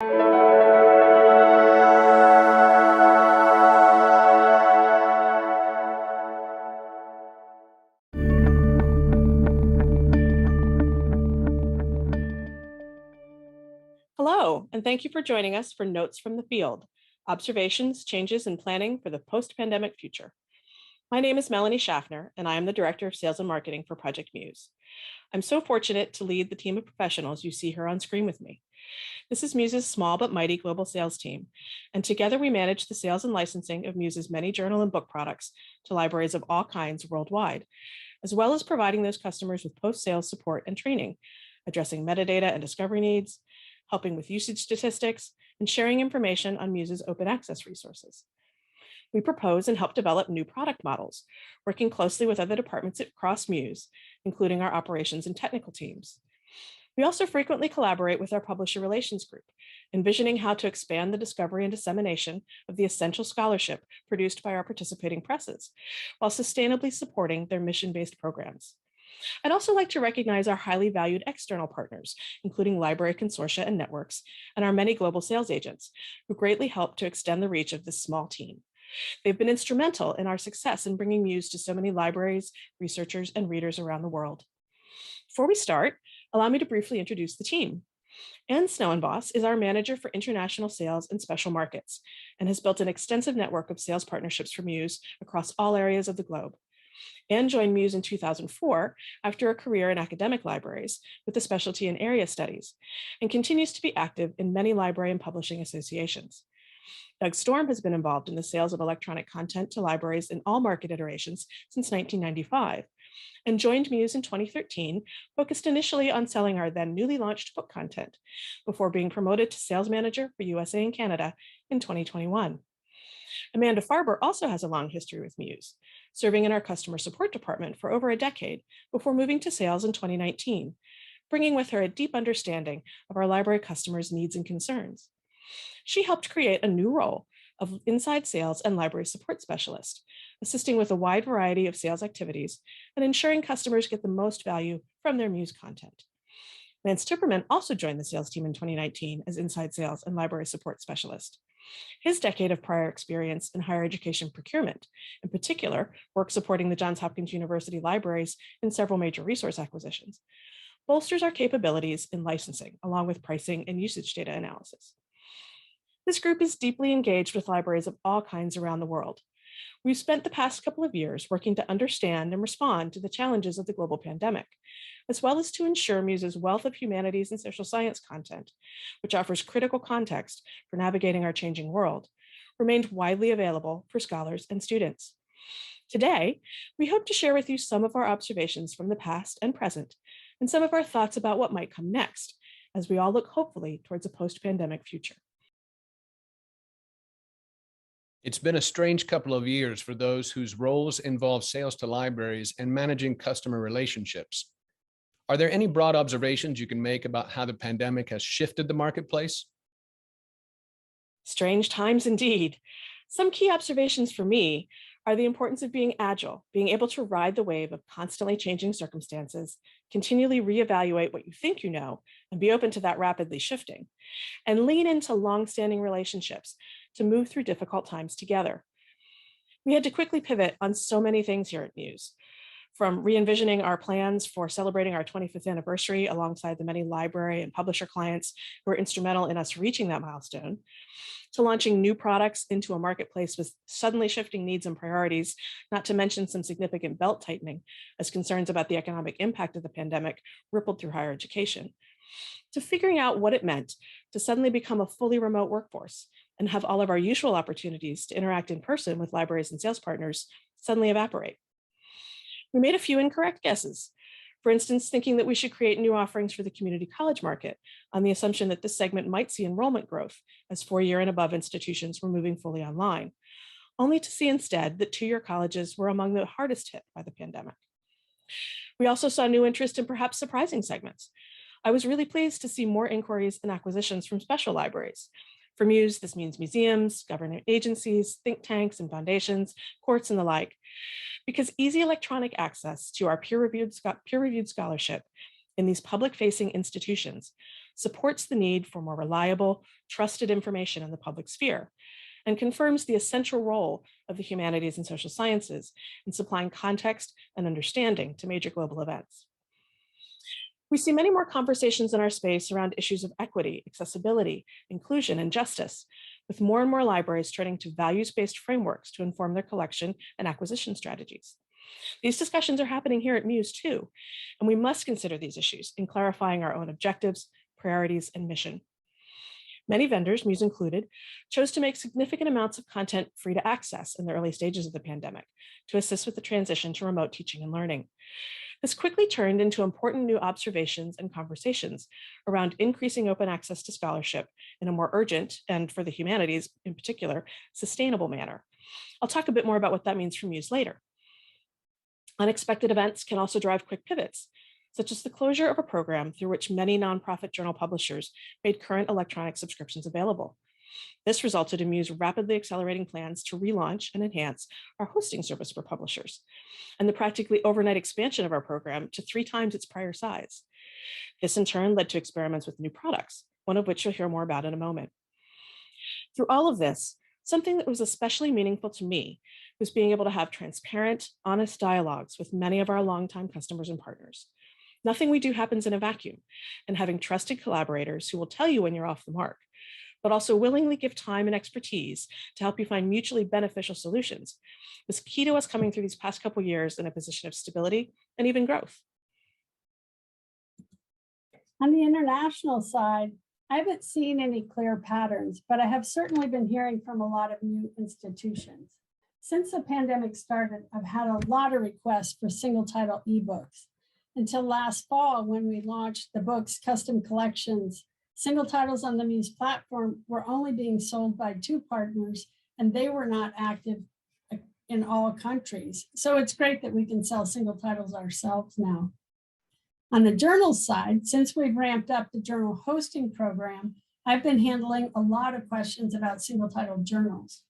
Hello, and thank you for joining us for Notes from the Field, Observations, Changes, and Planning for the Post-Pandemic Future. My name is Melanie Schaffner, and I am the Director of Sales and Marketing for Project MUSE. I'm so fortunate to lead the team of professionals you see here on screen with me. This is MUSE's small but mighty global sales team, and together we manage the sales and licensing of MUSE's many journal and book products to libraries of all kinds worldwide, as well as providing those customers with post-sales support and training, addressing metadata and discovery needs, helping with usage statistics, and sharing information on MUSE's open access resources. We propose and help develop new product models, working closely with other departments across MUSE, including our operations and technical teams. We also frequently collaborate with our publisher relations group, envisioning how to expand the discovery and dissemination of the essential scholarship produced by our participating presses, while sustainably supporting their mission-based programs. I'd also like to recognize our highly valued external partners, including library consortia and networks, and our many global sales agents, who greatly help to extend the reach of this small team. They've been instrumental in our success in bringing MUSE to so many libraries, researchers, and readers around the world. Before we start, allow me to briefly introduce the team. Anne Snellenboss is our manager for international sales and special markets, and has built an extensive network of sales partnerships for MUSE across all areas of the globe. Anne joined MUSE in 2004 after a career in academic libraries with a specialty in area studies, and continues to be active in many library and publishing associations. Doug Storm has been involved in the sales of electronic content to libraries in all market iterations since 1995, and joined MUSE in 2013, focused initially on selling our then newly launched book content, before being promoted to sales manager for USA and Canada in 2021. Amanda Farber also has a long history with MUSE, serving in our customer support department for over a decade before moving to sales in 2019, bringing with her a deep understanding of our library customers' needs and concerns. She helped create a new role of inside sales and library support specialist, assisting with a wide variety of sales activities and ensuring customers get the most value from their MUSE content. Lance Tipperman also joined the sales team in 2019 as inside sales and library support specialist. His decade of prior experience in higher education procurement, in particular, work supporting the Johns Hopkins University libraries in several major resource acquisitions, bolsters our capabilities in licensing, along with pricing and usage data analysis. This group is deeply engaged with libraries of all kinds around the world. We've spent the past couple of years working to understand and respond to the challenges of the global pandemic, as well as to ensure MUSE's wealth of humanities and social science content, which offers critical context for navigating our changing world, remained widely available for scholars and students. Today, we hope to share with you some of our observations from the past and present, and some of our thoughts about what might come next, as we all look hopefully towards a post-pandemic future. It's been a strange couple of years for those whose roles involve sales to libraries and managing customer relationships. Are there any broad observations you can make about how the pandemic has shifted the marketplace? Strange times indeed. Some key observations for me are the importance of being agile, being able to ride the wave of constantly changing circumstances, continually reevaluate what you think you know, and be open to that rapidly shifting, and lean into long-standing relationships to move through difficult times together. We had to quickly pivot on so many things here at MUSE, from re-envisioning our plans for celebrating our 25th anniversary alongside the many library and publisher clients who were instrumental in us reaching that milestone, to launching new products into a marketplace with suddenly shifting needs and priorities, not to mention some significant belt tightening as concerns about the economic impact of the pandemic rippled through higher education, to figuring out what it meant to suddenly become a fully remote workforce and have all of our usual opportunities to interact in person with libraries and sales partners suddenly evaporate. We made a few incorrect guesses. For instance, thinking that we should create new offerings for the community college market on the assumption that this segment might see enrollment growth as 4-year and above institutions were moving fully online, only to see instead that 2-year colleges were among the hardest hit by the pandemic. We also saw new interest in perhaps surprising segments. I was really pleased to see more inquiries and acquisitions from special libraries. For MUSE, this means museums, government agencies, think tanks and foundations, courts and the like, because easy electronic access to our peer-reviewed scholarship in these public-facing institutions supports the need for more reliable, trusted information in the public sphere, and confirms the essential role of the humanities and social sciences in supplying context and understanding to major global events. We see many more conversations in our space around issues of equity, accessibility, inclusion, and justice, with more and more libraries turning to values-based frameworks to inform their collection and acquisition strategies. These discussions are happening here at MUSE too, and we must consider these issues in clarifying our own objectives, priorities, and mission. Many vendors, MUSE included, chose to make significant amounts of content free to access in the early stages of the pandemic to assist with the transition to remote teaching and learning. This quickly turned into important new observations and conversations around increasing open access to scholarship in a more urgent, and for the humanities in particular, sustainable manner. I'll talk a bit more about what that means for MUSE later. Unexpected events can also drive quick pivots, such as the closure of a program through which many nonprofit journal publishers made current electronic subscriptions available. This resulted in MUSE rapidly accelerating plans to relaunch and enhance our hosting service for publishers, and the practically overnight expansion of our program to 3 times its prior size. This in turn led to experiments with new products, one of which you'll hear more about in a moment. Through all of this, something that was especially meaningful to me was being able to have transparent, honest dialogues with many of our longtime customers and partners. Nothing we do happens in a vacuum, and having trusted collaborators who will tell you when you're off the mark, but also willingly give time and expertise to help you find mutually beneficial solutions, was key to us coming through these past couple years in a position of stability and even growth. On the international side, I haven't seen any clear patterns, but I have certainly been hearing from a lot of new institutions. Since the pandemic started, I've had a lot of requests for single title ebooks. Until last fall, when we launched the book's custom collections, single titles on the MUSE platform were only being sold by 2 partners, and they were not active in all countries. So it's great that we can sell single titles ourselves now. On the journal side, since we've ramped up the journal hosting program, I've been handling a lot of questions about single title journals.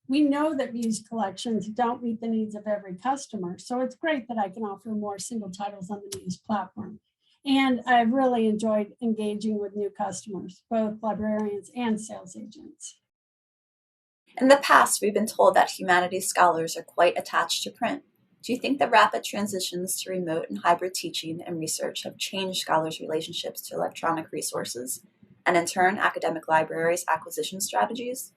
We know that MUSE collections don't meet the needs of every customer, so it's great that I can offer more single titles on the MUSE platform. And I've really enjoyed engaging with new customers, both librarians and sales agents. In the past, we've been told that humanities scholars are quite attached to print. Do you think the rapid transitions to remote and hybrid teaching and research have changed scholars' relationships to electronic resources, and in turn, academic libraries' acquisition strategies?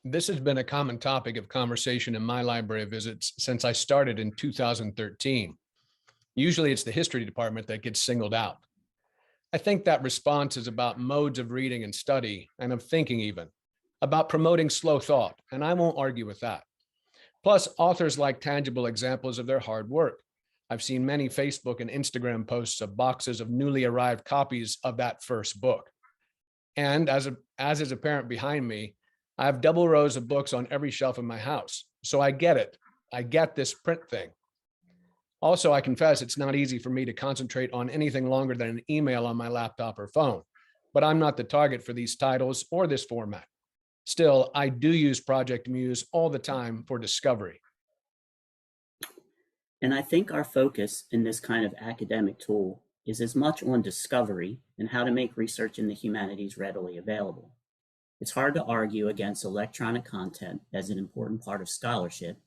This has been a common topic of conversation in my library visits since I started in 2013. Usually it's the history department that gets singled out. I think that response is about modes of reading and study, and of thinking even, about promoting slow thought, and I won't argue with that. Plus, authors like tangible examples of their hard work. I've seen many Facebook and Instagram posts of boxes of newly arrived copies of that first book. And as is apparent behind me, I have double rows of books on every shelf in my house. So I get it. I get this print thing. Also, I confess it's not easy for me to concentrate on anything longer than an email on my laptop or phone, but I'm not the target for these titles or this format. Still, I do use Project MUSE all the time for discovery. And I think our focus in this kind of academic tool is as much on discovery and how to make research in the humanities readily available. It's hard to argue against electronic content as an important part of scholarship,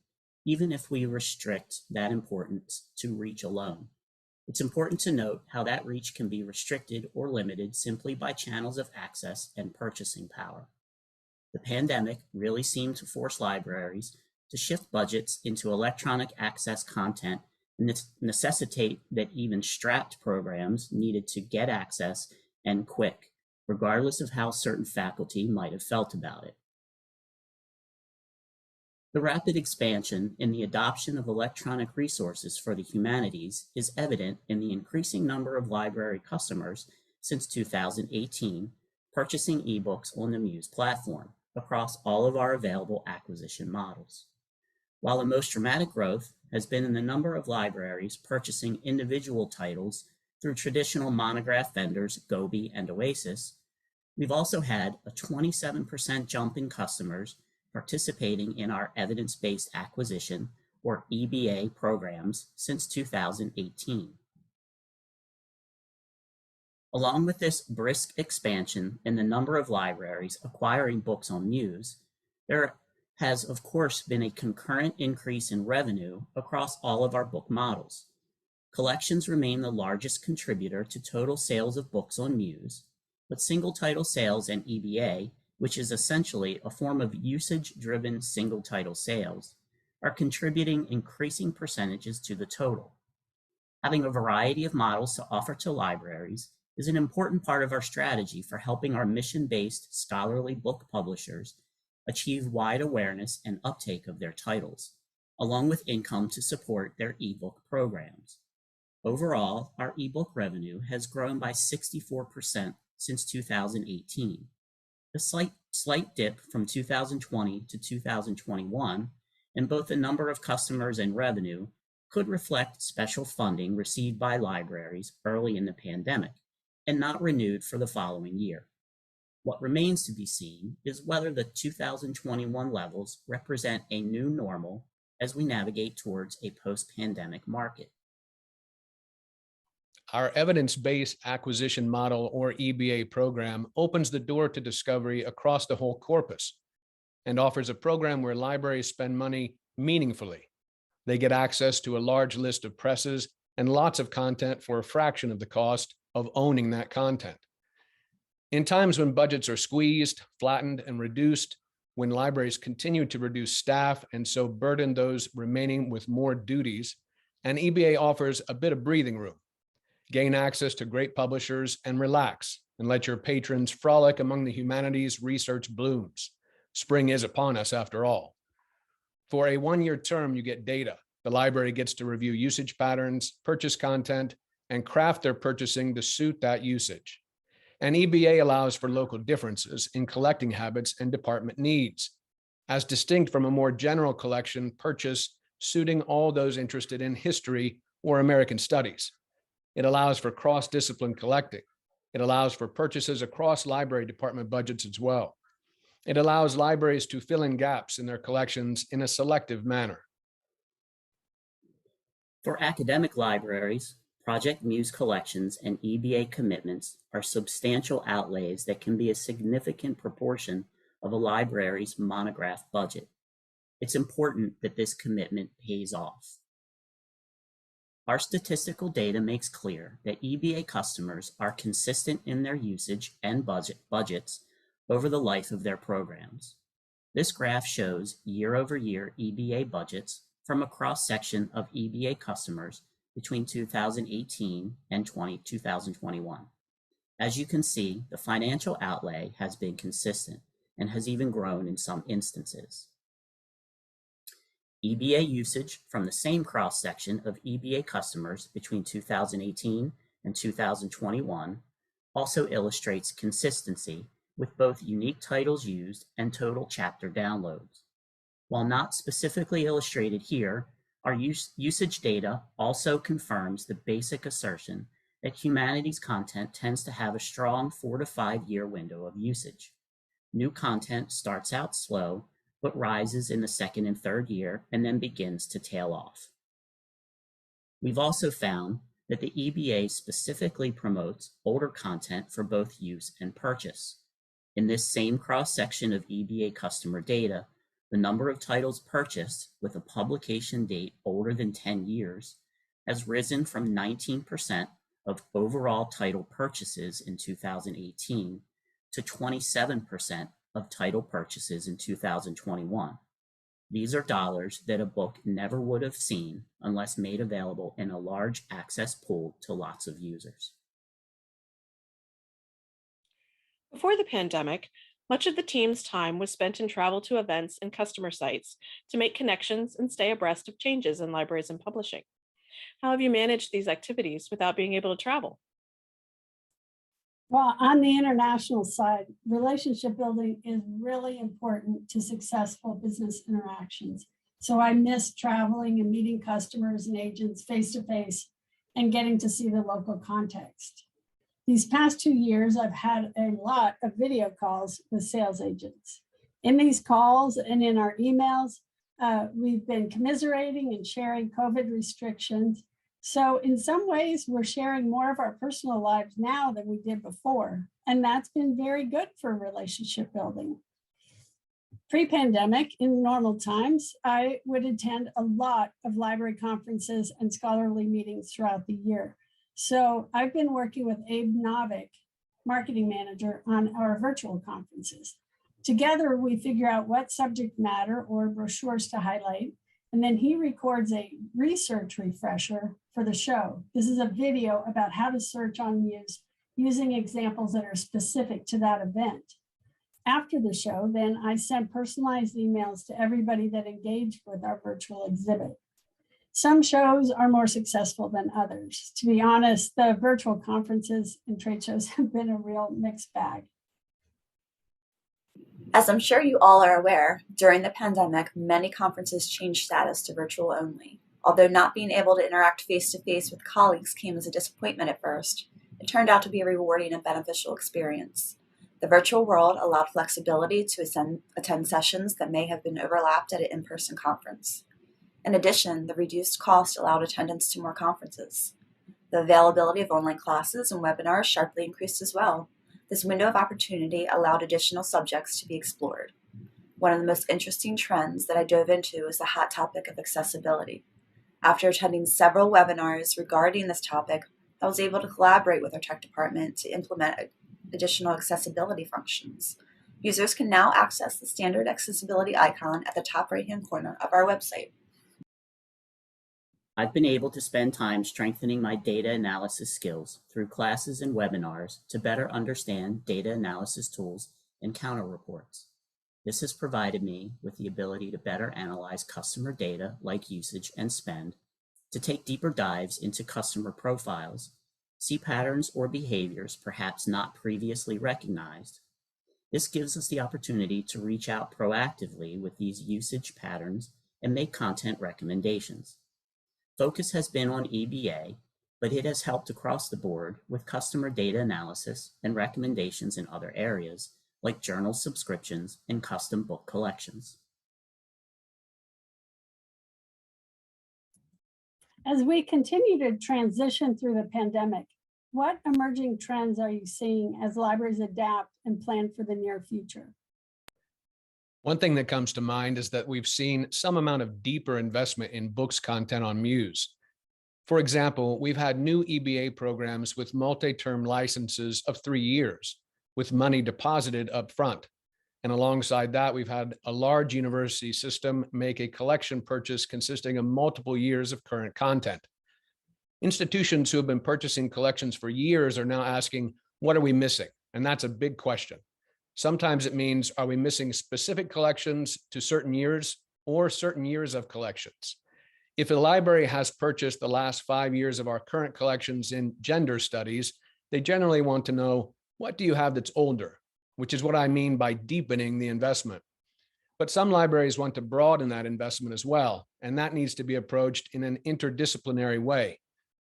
even if we restrict that importance to reach alone. It's important to note how that reach can be restricted or limited simply by channels of access and purchasing power. The pandemic really seemed to force libraries to shift budgets into electronic access content and necessitate that even strapped programs needed to get access and quick, regardless of how certain faculty might have felt about it. The rapid expansion in the adoption of electronic resources for the humanities is evident in the increasing number of library customers since 2018 purchasing ebooks on the MUSE platform across all of our available acquisition models. While the most dramatic growth has been in the number of libraries purchasing individual titles through traditional monograph vendors Gobi and Oasis, we've also had a 27% jump in customers participating in our evidence-based acquisition, or EBA, programs since 2018. Along with this brisk expansion in the number of libraries acquiring books on MUSE, there has, of course, been a concurrent increase in revenue across all of our book models. Collections remain the largest contributor to total sales of books on MUSE, but single title sales and EBA, which is essentially a form of usage-driven single title sales, are contributing increasing percentages to the total. Having a variety of models to offer to libraries is an important part of our strategy for helping our mission-based scholarly book publishers achieve wide awareness and uptake of their titles, along with income to support their ebook programs. Overall, our ebook revenue has grown by 64% since 2018. A slight dip from 2020 to 2021 in both the number of customers and revenue could reflect special funding received by libraries early in the pandemic and not renewed for the following year. What remains to be seen is whether the 2021 levels represent a new normal as we navigate towards a post-pandemic market. Our evidence-based acquisition model, or EBA program, opens the door to discovery across the whole corpus and offers a program where libraries spend money meaningfully. They get access to a large list of presses and lots of content for a fraction of the cost of owning that content. In times when budgets are squeezed, flattened, and reduced, when libraries continue to reduce staff and so burden those remaining with more duties, an EBA offers a bit of breathing room. Gain access to great publishers and relax and let your patrons frolic among the humanities research blooms. Spring is upon us after all. For a one-year term, you get data. The library gets to review usage patterns, purchase content, and craft their purchasing to suit that usage. And EBA allows for local differences in collecting habits and department needs, as distinct from a more general collection purchase suiting all those interested in history or American studies. It allows for cross-discipline collecting. It allows for purchases across library department budgets as well. It allows libraries to fill in gaps in their collections in a selective manner. For academic libraries, Project MUSE collections and EBA commitments are substantial outlays that can be a significant proportion of a library's monograph budget. It's important that this commitment pays off. Our statistical data makes clear that EBA customers are consistent in their usage and budgets over the life of their programs. This graph shows year-over-year EBA budgets from a cross-section of EBA customers between 2018 and 2021. As you can see, the financial outlay has been consistent and has even grown in some instances. EBA usage from the same cross-section of EBA customers between 2018 and 2021 also illustrates consistency with both unique titles used and total chapter downloads. While not specifically illustrated here, our usage data also confirms the basic assertion that humanities content tends to have a strong 4 to 5 year window of usage. New content starts out slow, but rises in the second and third year and then begins to tail off. We've also found that the EBA specifically promotes older content for both use and purchase. In this same cross-section of EBA customer data, the number of titles purchased with a publication date older than 10 years has risen from 19% of overall title purchases in 2018 to 27% of title purchases in 2021. These are dollars that a book never would have seen unless made available in a large access pool to lots of users. Before the pandemic, much of the team's time was spent in travel to events and customer sites to make connections and stay abreast of changes in libraries and publishing. How have you managed these activities without being able to travel? Well, on the international side, relationship building is really important to successful business interactions. So I miss traveling and meeting customers and agents face to face and getting to see the local context. These past 2 years, I've had a lot of video calls with sales agents. In these calls and in our emails, we've been commiserating and sharing COVID restrictions, So in some ways, we're sharing more of our personal lives now than we did before. And that's been very good for relationship building. Pre-pandemic, in normal times, I would attend a lot of library conferences and scholarly meetings throughout the year. So I've been working with Abe Novick, marketing manager, on our virtual conferences. Together, we figure out what subject matter or brochures to highlight, and then he records a research refresher for the show. This is a video about how to search on Muse using examples that are specific to that event. After the show, then I sent personalized emails to everybody that engaged with our virtual exhibit. Some shows are more successful than others. To be honest, the virtual conferences and trade shows have been a real mixed bag. As I'm sure you all are aware, during the pandemic, many conferences changed status to virtual only. Although not being able to interact face-to-face with colleagues came as a disappointment at first, it turned out to be a rewarding and beneficial experience. The virtual world allowed flexibility to attend sessions that may have been overlapped at an in-person conference. In addition, the reduced cost allowed attendance to more conferences. The availability of online classes and webinars sharply increased as well. This window of opportunity allowed additional subjects to be explored. One of the most interesting trends that I dove into is the hot topic of accessibility. After attending several webinars regarding this topic, I was able to collaborate with our tech department to implement additional accessibility functions. Users can now access the standard accessibility icon at the top right-hand corner of our website. I've been able to spend time strengthening my data analysis skills through classes and webinars to better understand data analysis tools and counter reports. This has provided me with the ability to better analyze customer data like usage and spend, to take deeper dives into customer profiles, see patterns or behaviors perhaps not previously recognized. This gives us the opportunity to reach out proactively with these usage patterns and make content recommendations. Focus has been on EBA, but it has helped across the board with customer data analysis and recommendations in other areas like journal subscriptions and custom book collections. As we continue to transition through the pandemic, what emerging trends are you seeing as libraries adapt and plan for the near future? One thing that comes to mind is that we've seen some amount of deeper investment in books content on Muse. For example, we've had new EBA programs with multi-term licenses of 3 years, with money deposited up front. And alongside that, we've had a large university system make a collection purchase consisting of multiple years of current content. Institutions who have been purchasing collections for years are now asking, what are we missing? And that's a big question. Sometimes it means, are we missing specific collections to certain years or certain years of collections? If a library has purchased the last 5 years of our current collections in gender studies, they generally want to know, what do you have that's older? Which is what I mean by deepening the investment. But some libraries want to broaden that investment as well, and that needs to be approached in an interdisciplinary way.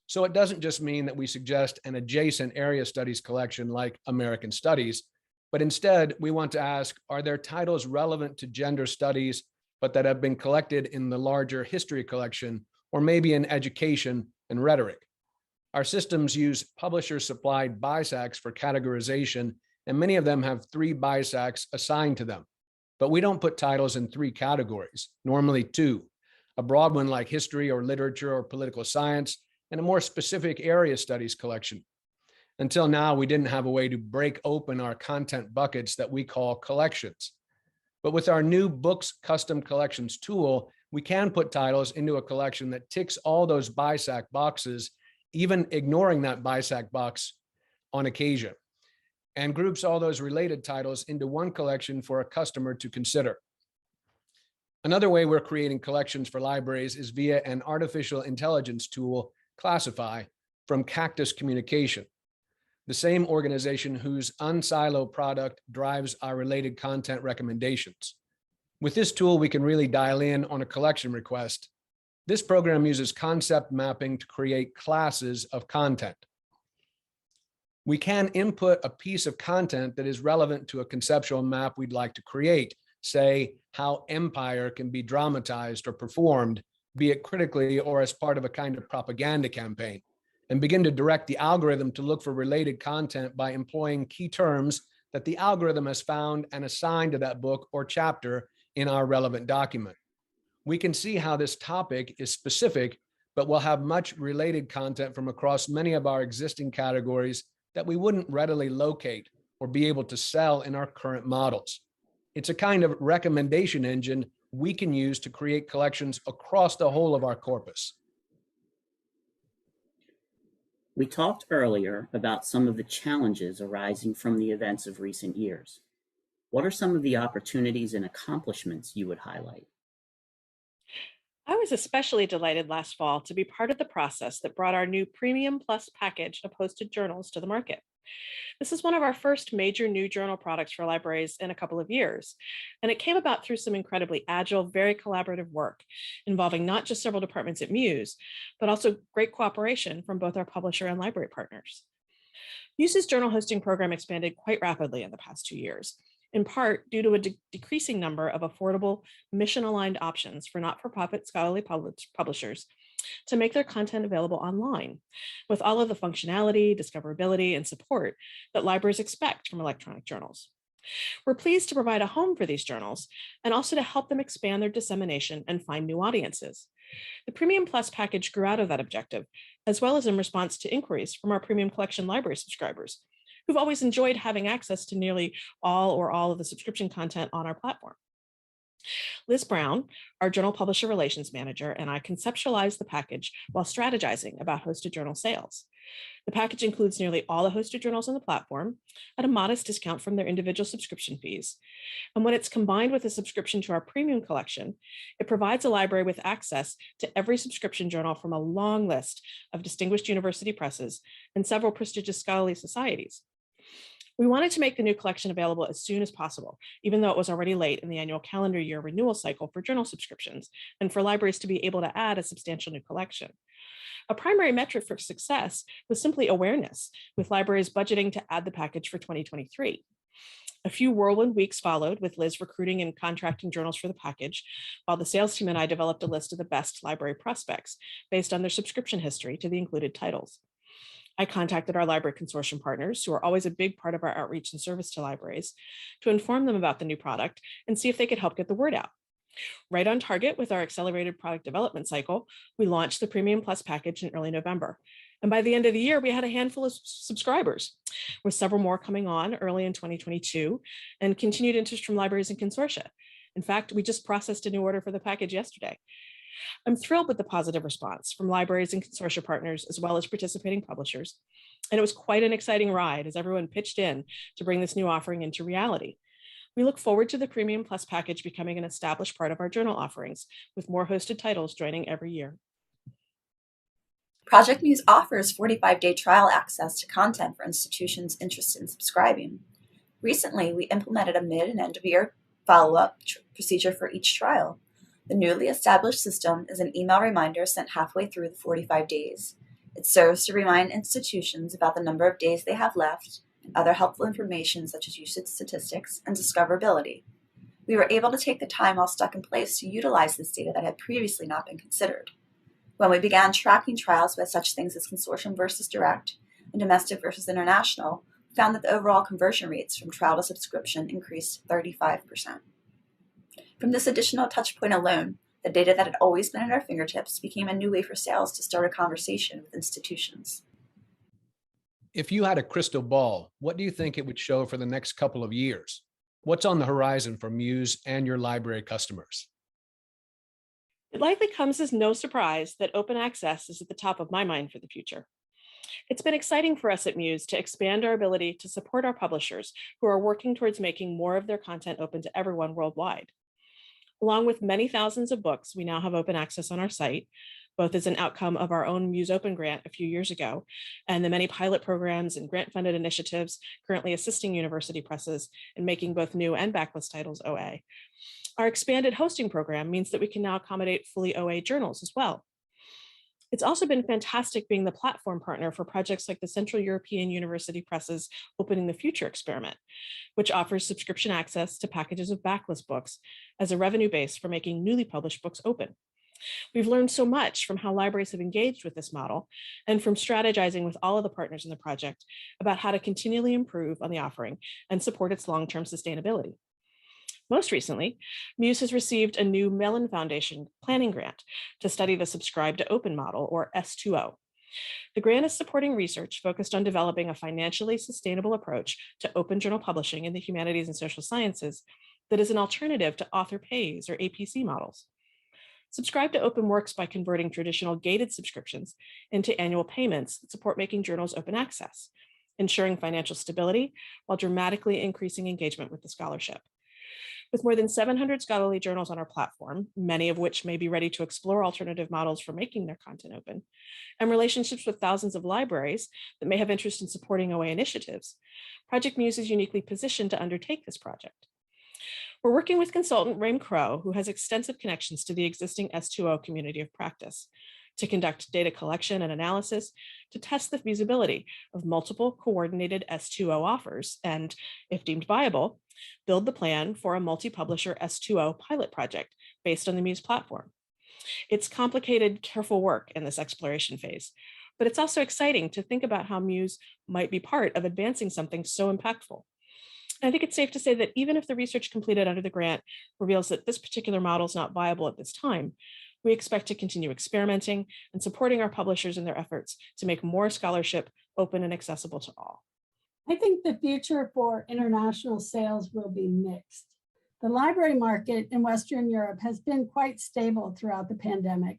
So it doesn't just mean that we suggest an adjacent area studies collection like American Studies, but instead we want to ask, are there titles relevant to gender studies, but that have been collected in the larger history collection, or maybe in education and rhetoric? Our systems use publisher-supplied BISACs for categorization, and many of them have 3 BISACs assigned to them. But we don't put titles in 3 categories, normally 2. A broad one like history or literature or political science, and a more specific area studies collection. Until now, we didn't have a way to break open our content buckets that we call collections. But with our new books custom collections tool, we can put titles into a collection that ticks all those BISAC boxes, even ignoring that BISAC box on occasion, and groups all those related titles into one collection for a customer to consider. Another way we're creating collections for libraries is via an artificial intelligence tool, Classify, from Cactus Communication, the same organization whose Unsilo product drives our related content recommendations. With this tool, we can really dial in on a collection request. This program uses concept mapping to create classes of content. We can input a piece of content that is relevant to a conceptual map we'd like to create, say how empire can be dramatized or performed be it critically or as part of a kind of propaganda campaign, and begin to direct the algorithm to look for related content by employing key terms that the algorithm has found and assigned to that book or chapter in our relevant document. We can see how this topic is specific, but will have much related content from across many of our existing categories that we wouldn't readily locate or be able to sell in our current models. It's a kind of recommendation engine we can use to create collections across the whole of our corpus. We talked earlier about some of the challenges arising from the events of recent years. What are some of the opportunities and accomplishments you would highlight? I was especially delighted last fall to be part of the process that brought our new Premium Plus package of hosted journals to the market. This is one of our first major new journal products for libraries in a couple of years, and it came about through some incredibly agile, very collaborative work involving not just several departments at MUSE, but also great cooperation from both our publisher and library partners. MUSE's journal hosting program expanded quite rapidly in the past 2 years, in part due to a decreasing number of affordable, mission-aligned options for not-for-profit scholarly publishers to make their content available online, with all of the functionality, discoverability, and support that libraries expect from electronic journals. We're pleased to provide a home for these journals and also to help them expand their dissemination and find new audiences. The Premium Plus package grew out of that objective, as well as in response to inquiries from our Premium Collection library subscribers, who've always enjoyed having access to nearly all of the subscription content on our platform. Liz Brown, our journal publisher relations manager, and I conceptualized the package while strategizing about hosted journal sales. The package includes nearly all the hosted journals on the platform at a modest discount from their individual subscription fees. And when it's combined with a subscription to our premium collection, it provides a library with access to every subscription journal from a long list of distinguished university presses and several prestigious scholarly societies. We wanted to make the new collection available as soon as possible, even though it was already late in the annual calendar year renewal cycle for journal subscriptions, and for libraries to be able to add a substantial new collection. A primary metric for success was simply awareness, with libraries budgeting to add the package for 2023. A few whirlwind weeks followed, with Liz recruiting and contracting journals for the package, while the sales team and I developed a list of the best library prospects based on their subscription history to the included titles. I contacted our library consortium partners, who are always a big part of our outreach and service to libraries, to inform them about the new product and see if they could help get the word out. Right on target with our accelerated product development cycle, we launched the Premium Plus package in early November. And by the end of the year, we had a handful of subscribers, with several more coming on early in 2022 and continued interest from libraries and consortia. In fact, we just processed a new order for the package yesterday. I'm thrilled with the positive response from libraries and consortia partners, as well as participating publishers. And it was quite an exciting ride as everyone pitched in to bring this new offering into reality. We look forward to the Premium Plus package becoming an established part of our journal offerings, with more hosted titles joining every year. Project Muse offers 45-day trial access to content for institutions interested in subscribing. Recently, we implemented a mid and end-of-year follow-up procedure for each trial. The newly established system is an email reminder sent halfway through the 45 days. It serves to remind institutions about the number of days they have left and other helpful information such as usage statistics and discoverability. We were able to take the time while stuck in place to utilize this data that had previously not been considered. When we began tracking trials with such things as consortium versus direct and domestic versus international, we found that the overall conversion rates from trial to subscription increased 35%. From this additional touch point alone, the data that had always been at our fingertips became a new way for sales to start a conversation with institutions. If you had a crystal ball, what do you think it would show for the next couple of years? What's on the horizon for MUSE and your library customers? It likely comes as no surprise that open access is at the top of my mind for the future. It's been exciting for us at MUSE to expand our ability to support our publishers who are working towards making more of their content open to everyone worldwide. Along with many thousands of books, we now have open access on our site, both as an outcome of our own MUSE Open grant a few years ago, and the many pilot programs and grant-funded initiatives currently assisting university presses in making both new and backlist titles OA. Our expanded hosting program means that we can now accommodate fully OA journals as well. It's also been fantastic being the platform partner for projects like the Central European University Press's Opening the Future experiment, which offers subscription access to packages of backlist books as a revenue base for making newly published books open. We've learned so much from how libraries have engaged with this model and from strategizing with all of the partners in the project about how to continually improve on the offering and support its long-term sustainability. Most recently, MUSE has received a new Mellon Foundation planning grant to study the Subscribe to Open model, or S2O. The grant is supporting research focused on developing a financially sustainable approach to open journal publishing in the humanities and social sciences that is an alternative to author pays or APC models. Subscribe to Open works by converting traditional gated subscriptions into annual payments that support making journals open access, ensuring financial stability while dramatically increasing engagement with the scholarship. With more than 700 scholarly journals on our platform, many of which may be ready to explore alternative models for making their content open, and relationships with thousands of libraries that may have interest in supporting OA initiatives, Project MUSE is uniquely positioned to undertake this project. We're working with consultant Raim Crow, who has extensive connections to the existing S2O community of practice, to conduct data collection and analysis, to test the feasibility of multiple coordinated S2O offers, and, if deemed viable, build the plan for a multi-publisher S2O pilot project based on the MUSE platform. It's complicated, careful work in this exploration phase, but it's also exciting to think about how MUSE might be part of advancing something so impactful. I think it's safe to say that even if the research completed under the grant reveals that this particular model is not viable at this time, we expect to continue experimenting and supporting our publishers in their efforts to make more scholarship open and accessible to all. I think the future for international sales will be mixed. The library market in Western Europe has been quite stable throughout the pandemic.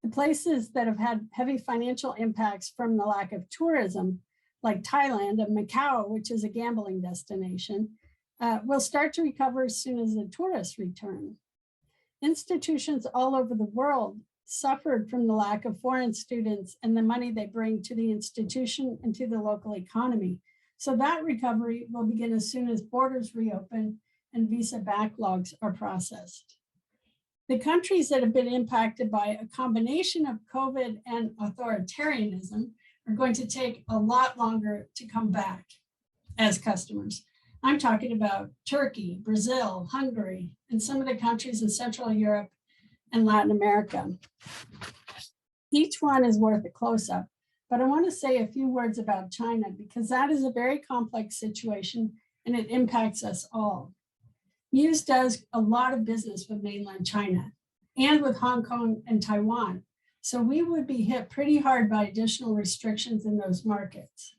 The places that have had heavy financial impacts from the lack of tourism, like Thailand and Macau, which is a gambling destination, will start to recover as soon as the tourists return. Institutions all over the world suffered from the lack of foreign students and the money they bring to the institution and to the local economy. So that recovery will begin as soon as borders reopen and visa backlogs are processed. The countries that have been impacted by a combination of COVID and authoritarianism are going to take a lot longer to come back as customers. I'm talking about Turkey, Brazil, Hungary, and some of the countries in Central Europe and Latin America. Each one is worth a close-up, but I want to say a few words about China because that is a very complex situation and it impacts us all. MUSE does a lot of business with mainland China and with Hong Kong and Taiwan, so we would be hit pretty hard by additional restrictions in those markets.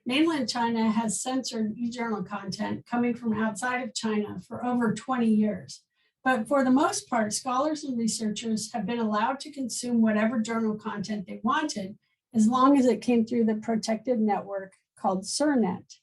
Mainland China has censored e-journal content coming from outside of China for over 20 years. But for the most part, scholars and researchers have been allowed to consume whatever journal content they wanted, as long as it came through the protected network called CERNET.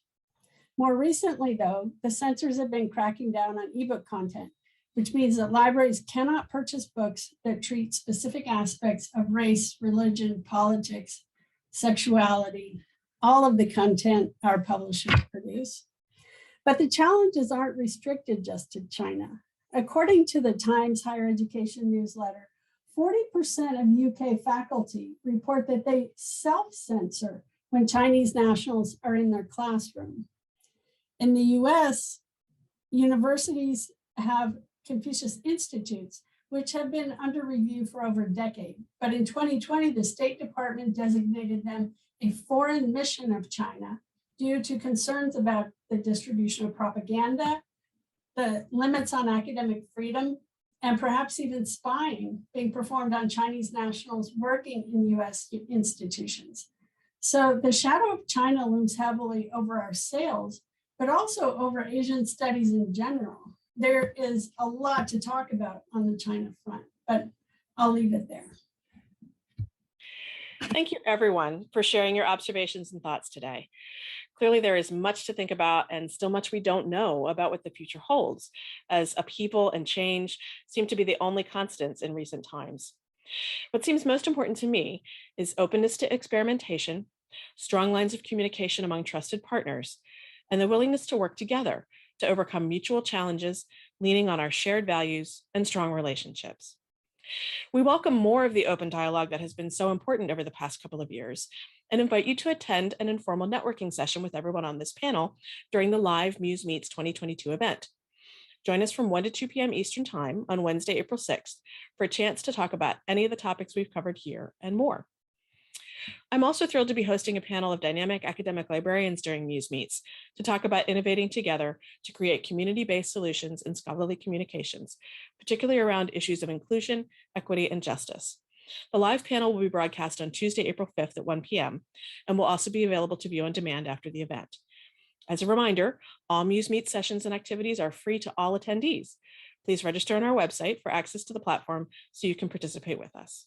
More recently, though, the censors have been cracking down on ebook content, which means that libraries cannot purchase books that treat specific aspects of race, religion, politics, sexuality, all of the content our publishers produce. But the challenges aren't restricted just to China. According to the Times Higher Education newsletter, 40% of UK faculty report that they self-censor when Chinese nationals are in their classroom. In the US, universities have Confucius Institutes, which have been under review for over a decade. But in 2020, the State Department designated them a foreign mission of China due to concerns about the distribution of propaganda, the limits on academic freedom, and perhaps even spying being performed on Chinese nationals working in US institutions. So the shadow of China looms heavily over our sales, but also over Asian studies in general. There is a lot to talk about on the China front, but I'll leave it there. Thank you, everyone, for sharing your observations and thoughts today. Clearly, there is much to think about and still much we don't know about what the future holds, as upheaval and change seem to be the only constants in recent times. What seems most important to me is openness to experimentation, strong lines of communication among trusted partners, and the willingness to work together to overcome mutual challenges, leaning on our shared values and strong relationships. We welcome more of the open dialogue that has been so important over the past couple of years and invite you to attend an informal networking session with everyone on this panel during the live MUSE Meets 2022 event. Join us from 1 to 2 p.m. Eastern Time on Wednesday, April 6th, for a chance to talk about any of the topics we've covered here and more. I'm also thrilled to be hosting a panel of dynamic academic librarians during MUSE Meets to talk about innovating together to create community-based solutions in scholarly communications, particularly around issues of inclusion, equity, and justice. The live panel will be broadcast on Tuesday, April 5th at 1 p.m. and will also be available to view on demand after the event. As a reminder, all MUSE Meet sessions and activities are free to all attendees. Please register on our website for access to the platform so you can participate with us.